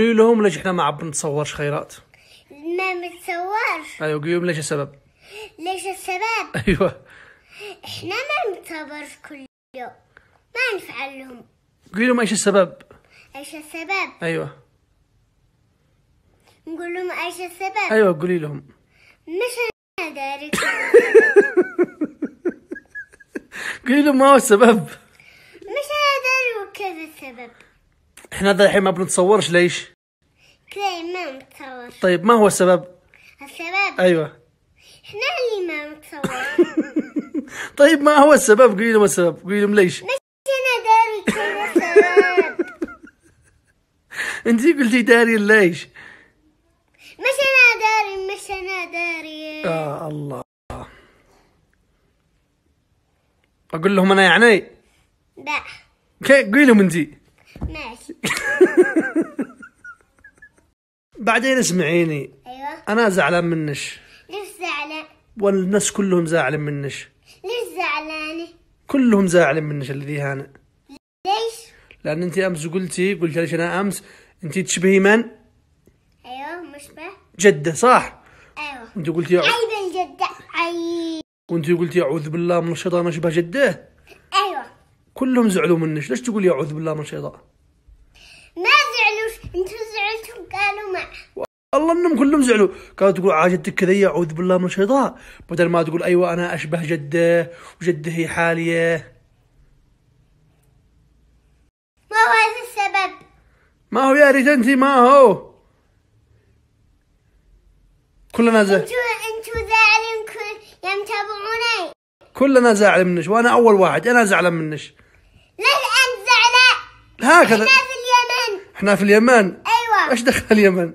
قولي لهم ليش احنا ما عم بنتصورش خيرات. ما بنتصورش. ايوه قولي لهم ليش السبب. ليش السبب؟ ايوه احنا ما بنتصورش كل يوم، ما نفعل لهم. قولي لهم ايش السبب. ايش السبب؟ ايوه نقول لهم ايش السبب؟ ايوه قولي لهم. مش انا داري. قولي لهم ما هو السبب. مش انا داري وكذا السبب. احنا الحين ما بنتصورش ليش؟ كذا ما بنتصور. طيب ما هو السبب؟ السبب ايوه احنا اللي ما بنتصور. طيب ما هو السبب؟ قولي لهم السبب، قولي لهم ليش. مش انا داري كذا السبب. انتي قلتي داري ليش. مش انا داري، مش انا داري. الله. اقول لهم انا يعني. لا قولي لهم انتي. ماشي. بعدين اسمعيني. ايوه انا زعلان منش. ليش زعلان؟ والناس كلهم زعلان منش. ليش زعلانة؟ كلهم زعلان منش الذي هانئ. ليش؟ لان انتي امس قلتي ليش انا امس انتي تشبهي من؟ ايوه مشبه. جدة صح؟ ايوه. وانتي قلتي عيب الجدة عيب. وانتي قلتي اعوذ بالله من الشيطان اشبه جده. ايوه. كلهم زعلوا منش، ليش تقولي اعوذ بالله من الشيطان؟ ما زعلوش، انتوا زعلتوا قالوا ما. والله انهم كلهم زعلوا، كانوا تقول عاجتك كذا اعوذ بالله من الشيطان، بدل ما تقول ايوه انا اشبه جده وجده هي حاليه. ما هو هذا السبب. ما هو يا ريت انتي ما هو. كلنا انتوا زعلين يوم تابعوني. كلنا زعل منش وانا اول واحد، انا زعلان منش. ليش انت زعلان؟ هكذا. احنا في اليمن. احنا في اليمن. ايوه. ايش دخل اليمن؟